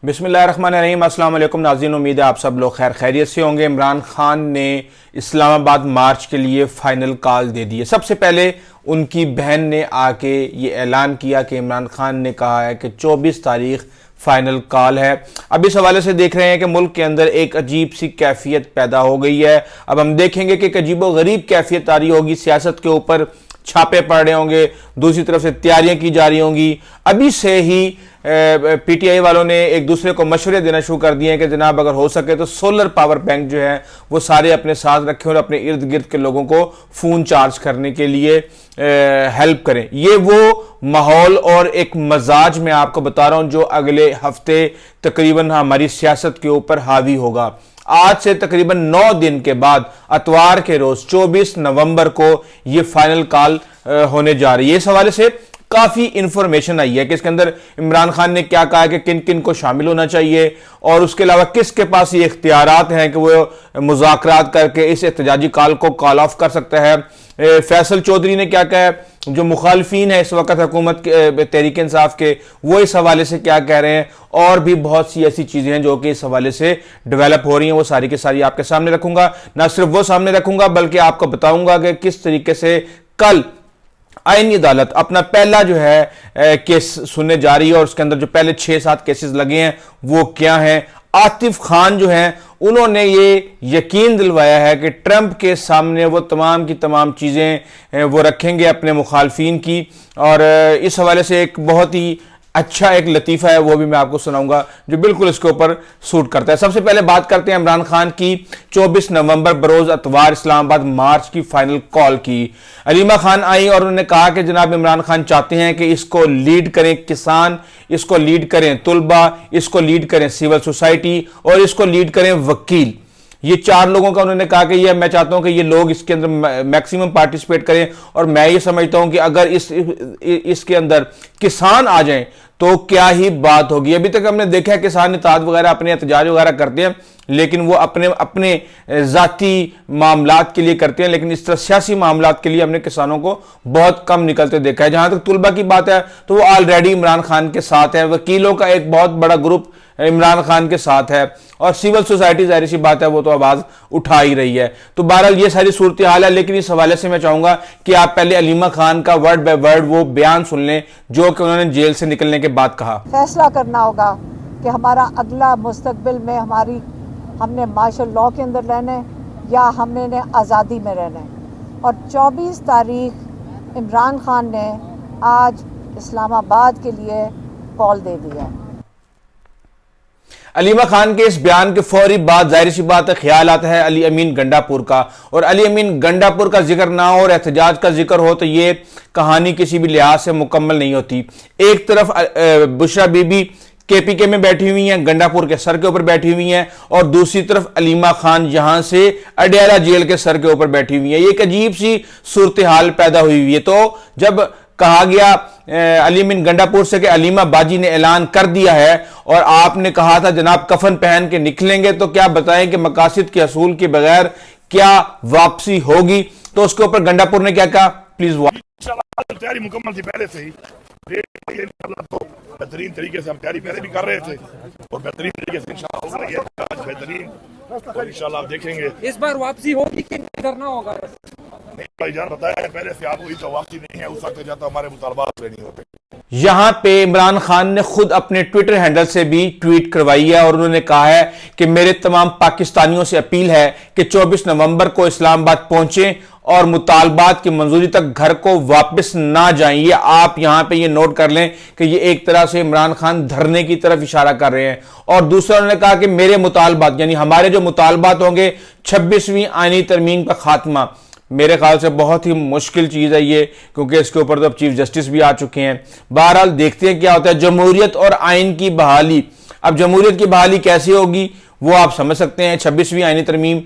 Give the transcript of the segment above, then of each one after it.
بسم اللہ الرحمن الرحیم۔ السلام علیکم ناظرین، امید ہے آپ سب لوگ خیر خیریت سے ہوں گے۔ عمران خان نے اسلام آباد مارچ کے لیے فائنل کال دے دی ہے۔ سب سے پہلے ان کی بہن نے آ کے یہ اعلان کیا کہ عمران خان نے کہا ہے کہ 24 تاریخ فائنل کال ہے۔ اب اس حوالے سے دیکھ رہے ہیں کہ ملک کے اندر ایک عجیب سی کیفیت پیدا ہو گئی ہے۔ اب ہم دیکھیں گے کہ ایک عجیب و غریب کیفیت آ رہی ہوگی، سیاست کے اوپر چھاپے پڑ رہے ہوں گے، دوسری طرف سے تیاریاں کی جا رہی ہوں گی۔ ابھی سے ہی پی ٹی آئی والوں نے ایک دوسرے کو مشورے دینا شروع کر دیے ہیں کہ جناب اگر ہو سکے تو سولر پاور بینک جو ہے وہ سارے اپنے ساتھ رکھیں اور اپنے ارد گرد کے لوگوں کو فون چارج کرنے کے لیے ہیلپ کریں۔ یہ وہ ماحول اور ایک مزاج میں آپ کو بتا رہا ہوں جو اگلے ہفتے تقریباً ہماری سیاست کے اوپر حاوی ہوگا۔ آج سے تقریباً 9 دن کے بعد اتوار کے روز 24 نومبر کو یہ فائنل کال ہونے جا رہی ہے۔ اس حوالے سے کافی انفارمیشن آئی ہے کہ اس کے اندر عمران خان نے کیا کہا ہے کہ کن کن کو شامل ہونا چاہیے اور اس کے علاوہ کس کے پاس یہ اختیارات ہیں کہ وہ مذاکرات کر کے اس احتجاجی کال کو کال آف کر سکتا ہے۔ فیصل چودھری نے کیا کہا ہے، جو مخالفین ہیں اس وقت حکومت کے تحریک انصاف کے، وہ اس حوالے سے کیا کہہ رہے ہیں، اور بھی بہت سی ایسی چیزیں ہیں جو کہ اس حوالے سے ڈیولپ ہو رہی ہیں، وہ ساری کی ساری آپ کے سامنے رکھوں گا۔ نہ صرف وہ سامنے رکھوں گا بلکہ آپ کو بتاؤں گا کہ کس طریقے سے کل آئینی عدالت اپنا پہلا جو ہے کیس سننے جا رہی ہے، اور اس کے اندر جو پہلے 6-7 کیسز لگے ہیں وہ کیا ہیں۔ عاطف خان جو ہیں انہوں نے یہ یقین دلوایا ہے کہ ٹرمپ کے سامنے وہ تمام کی تمام چیزیں وہ رکھیں گے اپنے مخالفین کی، اور اس حوالے سے ایک بہت ہی اچھا ایک لطیفہ ہے، وہ بھی میں آپ کو سناؤں گا جو بالکل اس کے اوپر سوٹ کرتا ہے۔ سب سے پہلے بات کرتے ہیں عمران خان کی 24 نومبر بروز اتوار اسلام آباد مارچ کی فائنل کال کی۔ علیمہ خان آئی اور انہوں نے کہا کہ جناب عمران خان چاہتے ہیں کہ اس کو لیڈ کریں کسان، اس کو لیڈ کریں طلبہ، اس کو لیڈ کریں سول سوسائٹی، اور اس کو لیڈ کریں وکیل۔ یہ 4 لوگوں کا انہوں نے کہا کہ یہ میں چاہتا ہوں کہ یہ لوگ اس کے اندر میکسیمم پارٹیسپیٹ کریں، اور میں یہ سمجھتا ہوں کہ اگر اس کے اندر کسان آ جائیں تو کیا ہی بات ہوگی۔ ابھی تک ہم نے دیکھا ہے کسان اتحاد وغیرہ اپنے احتجاج وغیرہ کرتے ہیں لیکن وہ اپنے ذاتی معاملات کے لیے کرتے ہیں، لیکن اس طرح سیاسی معاملات کے لیے ہم نے کسانوں کو بہت کم نکلتے دیکھا ہے۔ جہاں تک طلبہ کی بات ہے تو وہ آلریڈی عمران خان کے ساتھ ہے، وکیلوں کا ایک بہت بڑا گروپ عمران خان کے ساتھ ہے، اور سول سوسائٹی ظاہر سی بات ہے وہ تو آواز اٹھا ہی رہی ہے۔ تو بہرحال یہ ساری صورتحال ہے، لیکن اس حوالے سے میں چاہوں گا کہ آپ پہلے علیمہ خان کا ورڈ بائی ورڈ وہ بیان سن لیں جو کہ انہوں نے جیل سے نکلنے کے بعد کہا۔ فیصلہ کرنا ہوگا کہ ہمارا اگلا مستقبل میں ہم نے مارشل لاء کے اندر رہنا ہے یا ہم نے آزادی میں رہنا ہے، اور 24 تاریخ عمران خان نے آج اسلام آباد کے لیے کال دے دیا ہے۔ علیمہ خان کے اس بیان کے فوری بعد ظاہر سی بات ہے خیال آتا ہے علی امین گنڈا پور کا، اور علی امین گنڈا پور کا ذکر نہ ہو اور احتجاج کا ذکر ہو تو یہ کہانی کسی بھی لحاظ سے مکمل نہیں ہوتی۔ ایک طرف بشرا بی بی کے پی کے میں بیٹھی ہوئی ہیں، گنڈا پور کے سر کے اوپر بیٹھی ہوئی ہیں، اور دوسری طرف علیمہ خان یہاں سے اڈیالہ جیل کے سر کے اوپر بیٹھی ہوئی ہیں۔ یہ ایک عجیب سی صورتحال پیدا ہوئی ہے۔ تو جب کہا گیا علی امین گنڈا پور سے کہ علیمہ باجی نے اعلان کر دیا ہے اور آپ نے کہا تھا جناب کفن پہن کے نکلیں گے، تو کیا بتائیں کہ مقاصد کے حصول کے بغیر کیا واپسی ہوگی؟ تو اس کے اوپر گنڈا پور نے کیا کہا، پلیز تیاری مکمل تھی پہلے سے ہی، تو بہترین طریقے سے ہم تیاری پہلے بھی کر رہے تھے اور بہترین طریقے سے انشاءاللہ ہو رہی ہے آج بہترین، اور انشاءاللہ آپ دیکھیں گے اس بار واپسی ہوگی کہ کرنا ہوگا۔ نہیں بھائی جان بتایا ہے پہلے سے آپ کو، تو واپسی نہیں ہے، اس وقت جاتا ہمارے مطالبات پورے نہیں ہوتے۔ یہاں پہ عمران خان نے خود اپنے ٹویٹر ہینڈل سے بھی ٹویٹ کروائی ہے اور انہوں نے کہا ہے کہ میرے تمام پاکستانیوں سے اپیل ہے کہ 24 نومبر کو اسلام آباد پہنچیں اور مطالبات کی منظوری تک گھر کو واپس نہ جائیں۔ یہ آپ یہاں پہ یہ نوٹ کر لیں کہ یہ ایک طرح سے عمران خان دھرنے کی طرف اشارہ کر رہے ہیں، اور دوسرا انہوں نے کہا کہ میرے مطالبات یعنی ہمارے جو مطالبات ہوں گے 26ویں آئینی ترمیم کا خاتمہ، میرے خیال سے بہت ہی مشکل چیز ہے یہ، کیونکہ اس کے اوپر تو اب چیف جسٹس بھی آ چکے ہیں۔ بہرحال دیکھتے ہیں کیا ہوتا ہے۔ جمہوریت اور آئین کی بحالی، اب جمہوریت کی بحالی کیسی ہوگی وہ آپ سمجھ سکتے ہیں 26ویں آئینی ترمیم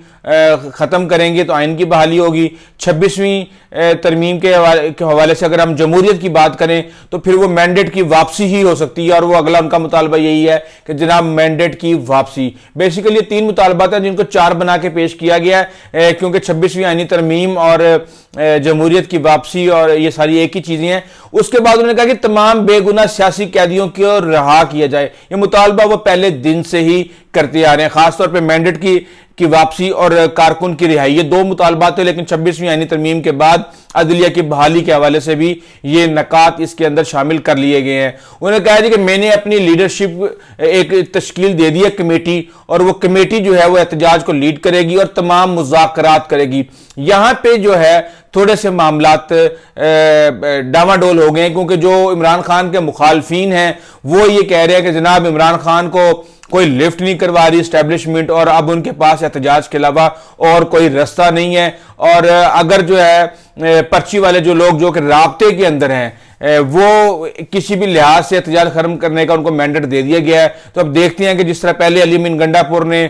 ختم کریں گے تو آئین کی بحالی ہوگی. 26ویں ترمیم کے حوالے سے اگر ہم جمہوریت کی بات کریں تو پھر وہ مینڈیٹ کی واپسی ہی ہو سکتی ہے, اور وہ اگلا ان کا مطالبہ یہی ہے کہ جناب مینڈیٹ کی واپسی. بیسیکلی یہ 3 مطالبات ہیں جن کو 4 بنا کے پیش کیا گیا ہے, کیونکہ 26ویں آئینی ترمیم اور جمہوریت کی واپسی اور یہ ساری ایک ہی چیزیں ہیں. اس کے بعد انہوں نے کہا کہ تمام بے گناہ سیاسی قیدیوں کو رہا کیا جائے. یہ مطالبہ وہ پہلے دن سے ہی کرتے آ رہے ہیں, خاص طور پہ مینڈیٹ کی واپسی اور کارکن کی رہائی. یہ 2 مطالبات تھے, لیکن 26ویں آئینی ترمیم کے بعد عدلیہ کی بحالی کے حوالے سے بھی یہ نکات اس کے اندر شامل کر لیے گئے ہیں. انہوں نے کہا کہ میں نے اپنی لیڈرشپ ایک تشکیل دے دی ہے کمیٹی, اور وہ کمیٹی جو ہے وہ احتجاج کو لیڈ کرے گی اور تمام مذاکرات کرے گی. یہاں پہ جو ہے تھوڑے سے معاملات ڈاواڈول ہو گئے ہیں, کیونکہ جو عمران خان کے مخالفین ہیں وہ یہ کہہ رہے ہیں کہ جناب عمران خان کو کوئی لفٹ نہیں کروا رہی اسٹیبلشمنٹ, اور اب ان کے پاس احتجاج کے علاوہ اور کوئی رستہ نہیں ہے. اور اگر جو ہے پرچی والے جو لوگ جو کہ رابطے کے اندر ہیں وہ کسی بھی لحاظ سے احتجاج ختم کرنے کا ان کو مینڈیٹ دے دیا گیا ہے, تو اب دیکھتے ہیں کہ جس طرح پہلے علی امین گنڈا پور نے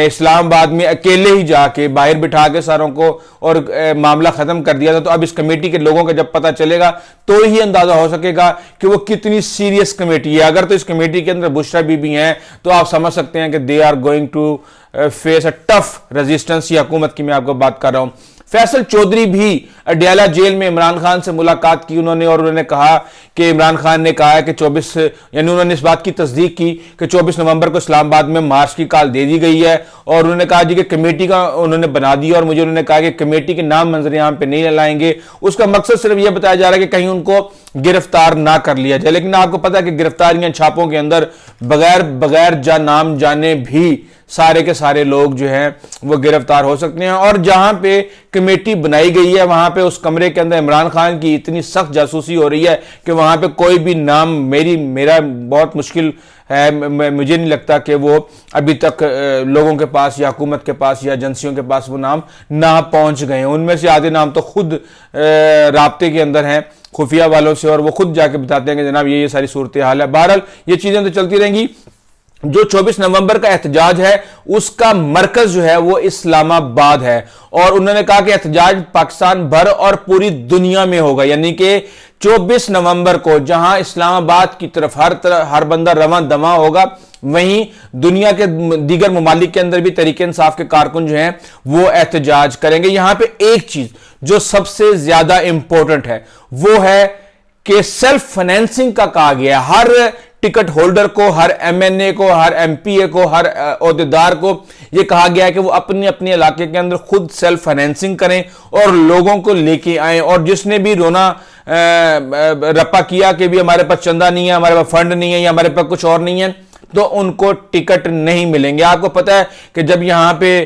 اسلام آباد میں اکیلے ہی جا کے باہر بٹھا کے ساروں کو اور معاملہ ختم کر دیا تھا, تو اب اس کمیٹی کے لوگوں کا جب پتہ چلے گا تو ہی اندازہ ہو سکے گا کہ وہ کتنی سیریس کمیٹی ہے. اگر تو اس کمیٹی کے اندر بشرا بی بی ہیں تو آپ سمجھ سکتے ہیں کہ they are going to face a tough resistance. یہ حکومت کی میں آپ کو بات کر رہا ہوں. فیصل چودھری بھی اڈیالہ جیل میں عمران خان سے ملاقات کی انہوں نے کہا کہ عمران خان نے کہا ہے کہ 24 یعنی انہوں نے اس بات کی تصدیق کی کہ 24 نومبر کو اسلام آباد میں مارچ کی کال دے دی گئی ہے, اور انہوں نے کہا جی کہ کمیٹی کا انہوں نے بنا دیا, اور مجھے انہوں نے کہا کہ کمیٹی کے نام منظر عام پہ نہیں لائیں گے. اس کا مقصد صرف یہ بتایا جا رہا ہے کہ کہیں ان کو گرفتار نہ کر لیا جائے. لیکن آپ کو پتا ہے کہ گرفتاریاں چھاپوں کے اندر بغیر نام جانے بھی سارے کے سارے لوگ جو ہیں وہ گرفتار ہو سکتے ہیں. اور جہاں پہ کمیٹی بنائی گئی ہے وہاں پہ اس کمرے کے اندر عمران خان کی اتنی سخت جاسوسی ہو رہی ہے کہ وہاں پہ کوئی بھی نام میرا بہت مشکل ہے, مجھے نہیں لگتا کہ وہ ابھی تک لوگوں کے پاس یا حکومت کے پاس یا ایجنسیوں کے پاس وہ نام نہ پہنچ گئے ہیں. ان میں سے آدھے نام تو خود رابطے کے اندر ہیں خفیہ والوں سے, اور وہ خود جا کے بتاتے ہیں کہ جناب یہ ساری صورتحال ہے. بہرحال یہ چیزیں تو چلتی رہیں گی. جو 24 نومبر کا احتجاج ہے اس کا مرکز جو ہے وہ اسلام آباد ہے, اور انہوں نے کہا کہ احتجاج پاکستان بھر اور پوری دنیا میں ہوگا. یعنی کہ 24 نومبر کو جہاں اسلام آباد کی طرف ہر بندہ رواں دواں ہوگا, وہیں دنیا کے دیگر ممالک کے اندر بھی تحریک انصاف کے کارکن جو ہیں وہ احتجاج کریں گے. یہاں پہ ایک چیز جو سب سے زیادہ امپورٹنٹ ہے وہ ہے کہ سیلف فائنینسنگ کا کہا گیا ہے. ہر ٹکٹ ہولڈر کو, ہر ایم این اے کو, ہر ایم پی اے کو, ہر عہدیدار کو یہ کہا گیا ہے کہ وہ اپنے علاقے کے اندر خود سیلف فائنینسنگ کریں اور لوگوں کو لے کے آئیں. اور جس نے بھی رونا رپا کیا کہ بھی ہمارے پاس چندہ نہیں ہے, ہمارے پاس فنڈ نہیں ہے یا ہمارے پاس کچھ اور نہیں ہے, تو ان کو ٹکٹ نہیں ملیں گے. آپ کو پتا ہے کہ جب یہاں پہ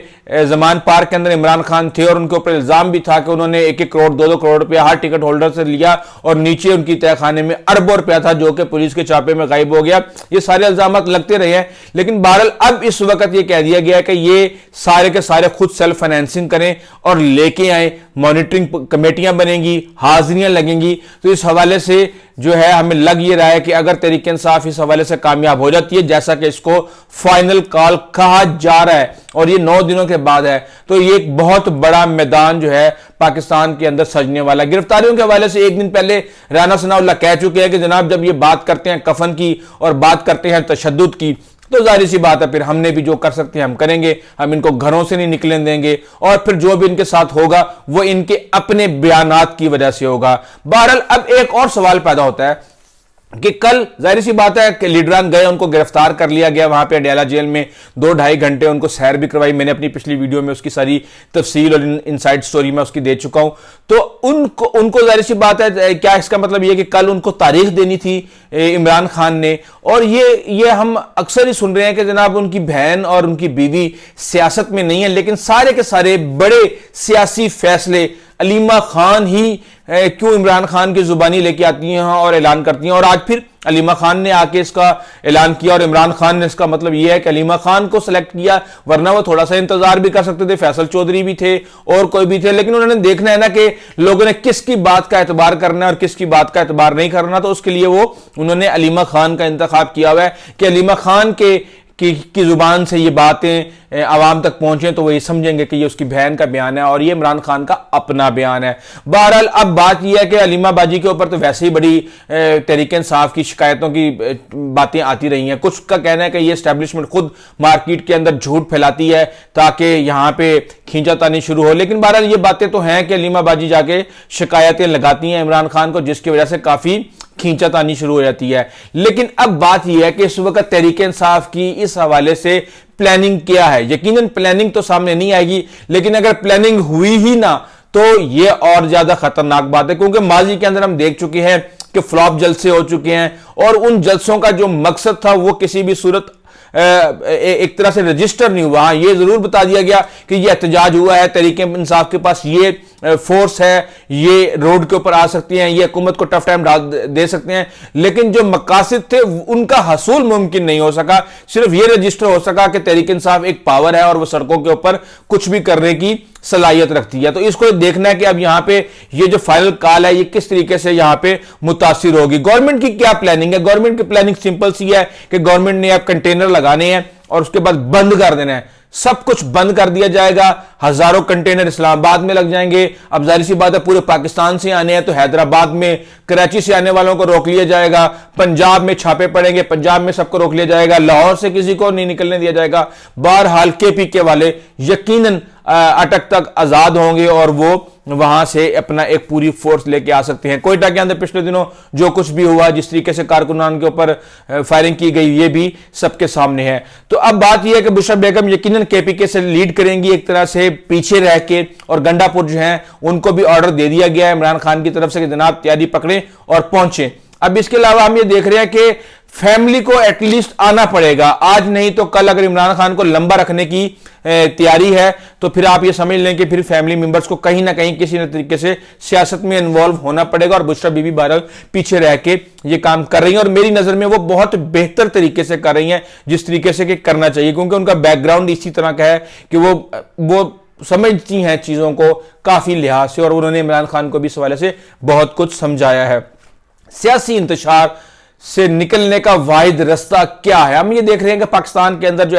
زمان پارک کے اندر عمران خان تھے اور ان کے اوپر الزام بھی تھا کہ انہوں نے 1-1 کروڑ 2-2 کروڑ روپیہ ہر ٹکٹ ہولڈر سے لیا, اور نیچے ان کی تہہ خانے میں اربوں روپیہ تھا جو کہ پولیس کے چھاپے میں غائب ہو گیا. یہ سارے الزامات لگتے رہے ہیں, لیکن بہرحال اب اس وقت یہ کہہ دیا گیا ہے کہ یہ سارے کے سارے خود سیلف فائنینسنگ کریں اور لے کے آئیں. مانیٹرنگ کمیٹیاں بنیں گی, حاضریاں لگیں گی. تو اس حوالے سے جو ہے ہمیں لگ یہ رہا ہے کہ اگر تحریک انصاف اس حوالے سے کامیاب ہو جاتی ہے, جیسا کہ اس کو فائنل کال کہا جا رہا ہے اور یہ 9 دنوں کے بعد ہے, تو یہ ایک بہت بڑا میدان جو ہے پاکستان کے اندر سجنے والا. گرفتاریوں کے حوالے سے ایک دن پہلے رانا ثناء اللہ کہہ چکے ہیں کہ جناب جب یہ بات کرتے ہیں کفن کی اور بات کرتے ہیں تشدد کی تو ظاہر سی بات ہے پھر ہم نے بھی جو کر سکتے ہیں ہم کریں گے, ہم ان کو گھروں سے نہیں نکلیں دیں گے, اور پھر جو بھی ان کے ساتھ ہوگا وہ ان کے اپنے بیانات کی وجہ سے ہوگا. بہرحال اب ایک اور سوال پیدا ہوتا ہے کہ کل ظاہر سی بات ہے کہ لیڈران گئے, ان کو گرفتار کر لیا گیا وہاں پہ اڈیالہ جیل میں, 2-2.5 گھنٹے ان کو سیر بھی کروائی. میں نے اپنی پچھلی ویڈیو میں اس کی ساری تفصیل اور انسائیڈ سٹوری میں اس کی دے چکا ہوں. تو ان کو ظاہر سی بات ہے, کیا اس کا مطلب یہ کہ کل ان کو تاریخ دینی تھی عمران خان نے, اور یہ ہم اکثر ہی سن رہے ہیں کہ جناب ان کی بہن اور ان کی بیوی سیاست میں نہیں ہے, لیکن سارے کے سارے بڑے سیاسی فیصلے علیمہ خان ہی کیوں عمران خان کی زبانی لے کے آتی ہیں اور اعلان کرتی ہیں. اور آج پھر علیمہ خان نے آ کے اس کا اعلان کیا, اور عمران خان نے اس کا مطلب یہ ہے کہ علیمہ خان کو سلیکٹ کیا, ورنہ وہ تھوڑا سا انتظار بھی کر سکتے تھے, فیصل چودھری بھی تھے اور کوئی بھی تھے, لیکن انہوں نے دیکھنا ہے نا کہ لوگوں نے کس کی بات کا اعتبار کرنا ہے اور کس کی بات کا اعتبار نہیں کرنا. تو اس کے لیے انہوں نے علیمہ خان کا انتخاب کیا ہوا ہے کہ علیمہ خان کی زبان سے یہ باتیں عوام تک پہنچیں تو وہ یہ سمجھیں گے کہ یہ اس کی بہن کا بیان ہے اور یہ عمران خان کا اپنا بیان ہے۔ بہرحال اب بات یہ ہے کہ علیمہ باجی کے اوپر تو ویسے ہی بڑی تحریک انصاف کی شکایتوں کی باتیں آتی رہی ہیں۔ کچھ کا کہنا ہے کہ یہ اسٹیبلشمنٹ خود مارکیٹ کے اندر جھوٹ پھیلاتی ہے تاکہ یہاں پہ کھینچا تانی شروع ہو، لیکن بہرحال یہ باتیں تو ہیں کہ علیمہ باجی جا کے شکایتیں لگاتی ہیں عمران خان کو، جس کی وجہ سے کافی کھینچا تانی شروع ہو جاتی ہے۔ لیکن اب بات یہ ہے کہ اس وقت تحریک انصاف کی اس حوالے سے پلاننگ کیا ہے۔ یقیناً پلاننگ تو سامنے نہیں آئے گی، لیکن اگر پلاننگ ہوئی ہی نہ تو یہ اور زیادہ خطرناک بات ہے، کیونکہ ماضی کے اندر ہم دیکھ چکے ہیں کہ فلاپ جلسے ہو چکے ہیں اور ان جلسوں کا جو مقصد تھا وہ کسی بھی صورت ایک طرح سے رجسٹر نہیں ہوا۔ یہ ضرور بتا دیا گیا کہ یہ احتجاج ہوا ہے، تحریک انصاف کے پاس یہ فورس ہے، یہ روڈ کے اوپر آ سکتی ہیں، یہ حکومت کو ٹف ٹائم دے سکتے ہیں، لیکن جو مقاصد تھے ان کا حصول ممکن نہیں ہو سکا۔ صرف یہ رجسٹر ہو سکا کہ تحریک انصاف ایک پاور ہے اور وہ سڑکوں کے اوپر کچھ بھی کرنے کی صلاحیت رکھتی ہے۔ تو اس کو دیکھنا ہے کہ اب یہاں پہ یہ جو فائنل کال ہے یہ کس طریقے سے یہاں پہ متاثر ہوگی۔ گورنمنٹ کی کیا پلاننگ ہے؟ گورنمنٹ کی پلاننگ سمپل سی ہے کہ گورنمنٹ نے اب کنٹینر لگانے ہیں اور اس کے بعد بند کر دینا ہے، سب کچھ بند کر دیا جائے گا۔ ہزاروں کنٹینر اسلام آباد میں لگ جائیں گے۔ اب ظاہر سی بات ہے پورے پاکستان سے آنے ہیں تو حیدرآباد میں، کراچی سے آنے والوں کو روک لیا جائے گا، پنجاب میں چھاپے پڑیں گے، پنجاب میں سب کو روک لیا جائے گا، لاہور سے کسی کو نہیں نکلنے دیا جائے گا۔ بہرحال کے پی کے والے یقیناً اٹک تک آزاد ہوں گے اور وہ وہاں سے اپنا ایک پوری فورس لے کے آ سکتے ہیں۔ کوئٹہ کے اندر پچھلے دنوں جو کچھ بھی ہوا، جس طریقے سے کارکنان کے اوپر فائرنگ کی گئی، یہ بھی سب کے سامنے ہے۔ تو اب بات یہ ہے کہ بشرا بیگم یقیناً کے پی کے سے لیڈ کریں گی ایک طرح سے پیچھے رہ کے، اور گنڈا پور جو ہیں ان کو بھی آرڈر دے دیا گیا ہے عمران خان کی طرف سے کہ جناب تیاری پکڑیں اور پہنچیں۔ اب اس کے علاوہ ہم یہ دیکھ رہے ہیں کہ فیملی کو ایٹ لیسٹ آنا پڑے گا، آج نہیں تو کل اگر عمران خان کو لمبا رکھنے کی تیاری ہے تو پھر آپ یہ سمجھ لیں کہ پھر فیملی ممبرز کو کہیں نہ کہیں کسی نہ طریقے سے سیاست میں انوالو ہونا پڑے گا، اور بشرا بی بی بہرحال پیچھے رہ کے یہ کام کر رہی ہیں اور میری نظر میں وہ بہت بہتر طریقے سے کر رہی ہیں جس طریقے سے کہ کرنا چاہیے، کیونکہ ان کا بیک گراؤنڈ اسی طرح کا ہے کہ وہ سمجھتی ہیں چیزوں کو کافی لحاظ سے، اور انہوں نے عمران خان کو بھی اس حوالے سے بہت کچھ سمجھایا ہے۔ سیاسی انتشار سے نکلنے کا واحد رستہ کیا ہے؟ ہم یہ دیکھ رہے ہیں کہ پاکستان کے اندر جو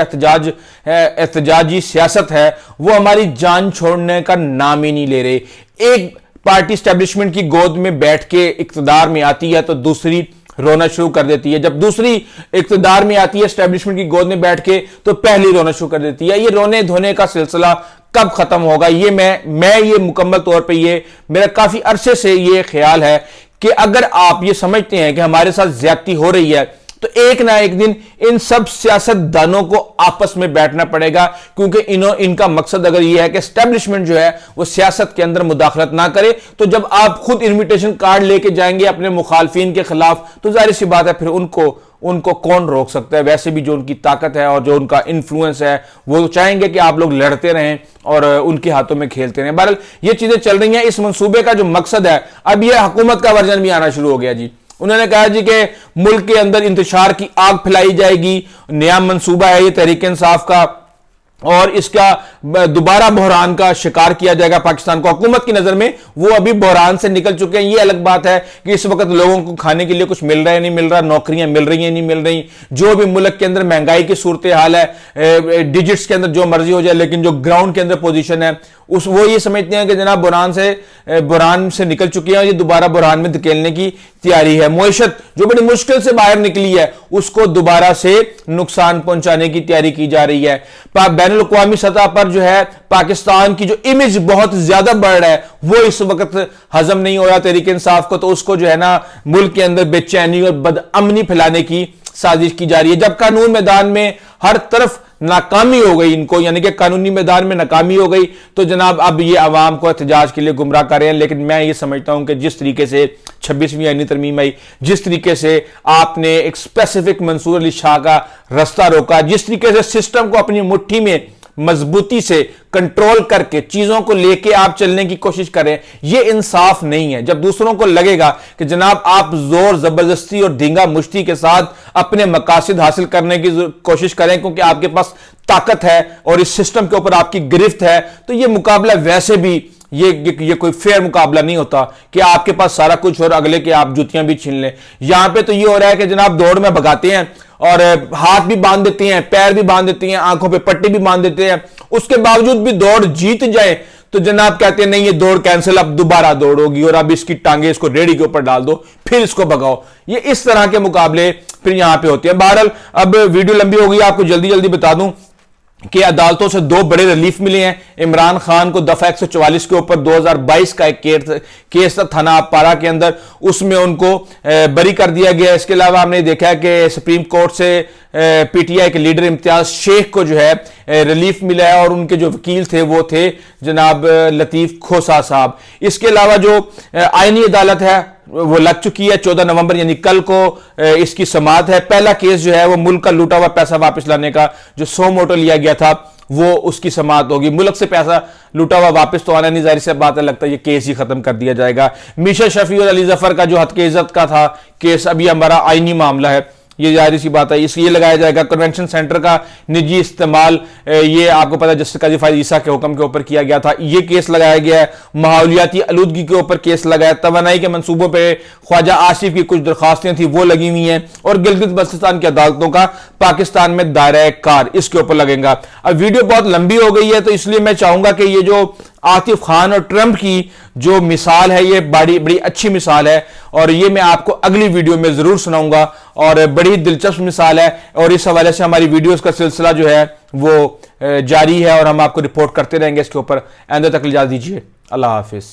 احتجاجی سیاست ہے وہ ہماری جان چھوڑنے کا نام ہی نہیں لے رہے۔ ایک پارٹی اسٹیبلشمنٹ کی گود میں بیٹھ کے اقتدار میں آتی ہے تو دوسری رونا شروع کر دیتی ہے، جب دوسری اقتدار میں آتی ہے اسٹیبلشمنٹ کی گود میں بیٹھ کے تو پہلی رونا شروع کر دیتی ہے۔ یہ رونے دھونے کا سلسلہ کب ختم ہوگا؟ یہ میں یہ مکمل طور پہ یہ میرا کافی عرصے سے یہ خیال ہے کہ اگر آپ یہ سمجھتے ہیں کہ ہمارے ساتھ زیادتی ہو رہی ہے تو ایک نہ ایک دن ان سب سیاست دانوں کو آپس میں بیٹھنا پڑے گا، کیونکہ ان کا مقصد اگر یہ ہے کہ اسٹیبلشمنٹ جو ہے وہ سیاست کے اندر مداخلت نہ کرے، تو جب آپ خود انویٹیشن کارڈ لے کے جائیں گے اپنے مخالفین کے خلاف تو ظاہر سی بات ہے پھر ان کو کون روک سکتا ہے؟ ویسے بھی جو ان کی طاقت ہے اور جو ان کا انفلوئنس ہے وہ چاہیں گے کہ آپ لوگ لڑتے رہیں اور ان کے ہاتھوں میں کھیلتے رہیں۔ بہرحال یہ چیزیں چل رہی ہیں۔ اس منصوبے کا جو مقصد ہے، اب یہ حکومت کا ورژن بھی آنا شروع ہو گیا جی۔ انہوں نے کہا جی کہ ملک کے اندر انتشار کی آگ پھیلائی جائے گی، نیا منصوبہ ہے یہ تحریک انصاف کا، اور اس کا دوبارہ بحران کا شکار کیا جائے گا پاکستان کو۔ حکومت کی نظر میں وہ ابھی بحران سے نکل چکے ہیں۔ یہ الگ بات ہے کہ اس وقت لوگوں کو کھانے کے لیے کچھ مل رہا ہے نہیں مل رہا، نوکریاں مل رہی ہیں نہیں مل رہی، جو بھی ملک کے اندر مہنگائی کی صورتحال ہے، ڈیجٹس کے اندر جو مرضی ہو جائے، لیکن جو گراؤنڈ کے اندر پوزیشن ہے وہ یہ سمجھتے ہیں کہ جناب بحران سے نکل چکے ہیں، یہ دوبارہ بحران میں دھکیلنے کی تیاری ہے۔ معیشت جو بڑی مشکل سے باہر نکلی ہے اس کو دوبارہ سے نقصان پہنچانے کی تیاری کی جا رہی ہے۔ بین الاقوامی سطح پر جو ہے پاکستان کی جو امیج بہت زیادہ بڑھ رہا ہے وہ اس وقت ہضم نہیں ہو رہا تحریک انصاف کو، تو اس کو جو ہے نا ملک کے اندر بے چینی اور بدامنی پھیلانے کی سازش کی جا رہی ہے۔ جب قانون میدان میں ہر طرف ناکامی ہو گئی ان کو، یعنی کہ قانونی میدان میں ناکامی ہو گئی، تو جناب اب یہ عوام کو احتجاج کے لیے گمراہ کر رہے ہیں۔ لیکن میں یہ سمجھتا ہوں کہ جس طریقے سے 26ویں آئینی ترمیم آئی، جس طریقے سے آپ نے ایک اسپیسیفک منصور علی شاہ کا رستہ روکا، جس طریقے سے سسٹم کو اپنی مٹھی میں مضبوطی سے کنٹرول کر کے چیزوں کو لے کے آپ چلنے کی کوشش کریں، یہ انصاف نہیں ہے۔ جب دوسروں کو لگے گا کہ جناب آپ زور زبردستی اور دھینگا مشتی کے ساتھ اپنے مقاصد حاصل کرنے کی کوشش کریں کیونکہ آپ کے پاس طاقت ہے اور اس سسٹم کے اوپر آپ کی گرفت ہے، تو یہ مقابلہ ویسے بھی یہ کوئی فیئر مقابلہ نہیں ہوتا کہ آپ کے پاس سارا کچھ اور اگلے کے آپ جوتیاں بھی چھین لیں۔ یہاں پہ تو یہ ہو رہا ہے کہ جناب دوڑ میں بھگاتے ہیں اور ہاتھ بھی باندھ دیتے ہیں, پیر بھی باندھ دیتے ہیں, آنکھوں پہ پٹی بھی باندھ دیتے ہیں, اس کے باوجود بھی دوڑ جیت جائے تو جناب کہتے ہیں نہیں یہ دوڑ کینسل, اب دوبارہ دوڑ ہوگی اور اب اس کی ٹانگیں اس کو ریڑھی کے اوپر ڈال دو, پھر اس کو بھگاؤ. یہ اس طرح کے مقابلے پھر یہاں پہ ہوتے ہیں. بہرحال اب ویڈیو لمبی ہو گئی, آپ کو جلدی جلدی بتا دوں کہ عدالتوں سے 2 بڑے ریلیف ملے ہیں. عمران خان کو دفعہ 144 کے اوپر 2022 کا ایک کیس تھا تھانہ پارا کے اندر, اس میں ان کو بری کر دیا گیا. اس کے علاوہ ہم نے دیکھا ہے کہ سپریم کورٹ سے پی ٹی آئی کے لیڈر امتیاز شیخ کو جو ہے ریلیف ملا ہے, اور ان کے جو وکیل تھے وہ تھے جناب لطیف کھوسا صاحب. اس کے علاوہ جو آئینی عدالت ہے وہ لگ چکی ہے 14 نومبر یعنی کل کو اس کی سماعت ہے. پہلا کیس جو ہے وہ ملک کا لوٹا ہوا پیسہ واپس لانے کا جو سو موٹو لیا گیا تھا وہ اس کی سماعت ہوگی. ملک سے پیسہ لوٹا ہوا واپس تو آنا نہیں, ظاہر سے بات ہے, لگتا ہے یہ کیس ہی ختم کر دیا جائے گا. میشا شفیع اور علی ظفر کا جو حد کے عزت کا تھا کیس, ابھی ہمارا آئینی معاملہ ہے, یہ ظاہر سی بات ہے اس لیے لگایا جائے گا. کنونشن سینٹر کا نجی استعمال, یہ آپ کو پتا جسٹس قاضی فائز عیسیٰ کے حکم کے اوپر کیا گیا تھا, یہ کیس لگایا گیا ہے. ماحولیاتی آلودگی کے اوپر کیس لگایا, توانائی کے منصوبوں پہ خواجہ آصف کی کچھ درخواستیں تھیں وہ لگی ہوئی ہیں, اور گلگت بلتستان کی عدالتوں کا پاکستان میں دائرہ کار اس کے اوپر لگیں گا. اب ویڈیو بہت لمبی ہو گئی ہے تو اس لیے میں چاہوں گا کہ یہ جو عاطف خان اور ٹرمپ کی جو مثال ہے یہ بڑی اچھی مثال ہے, اور یہ میں آپ کو اگلی ویڈیو میں ضرور سناؤں گا, اور بڑی دلچسپ مثال ہے, اور اس حوالے سے ہماری ویڈیوز کا سلسلہ جو ہے وہ جاری ہے اور ہم آپ کو رپورٹ کرتے رہیں گے اس کے اوپر. آئندہ تک اجازت دیجیے, اللہ حافظ.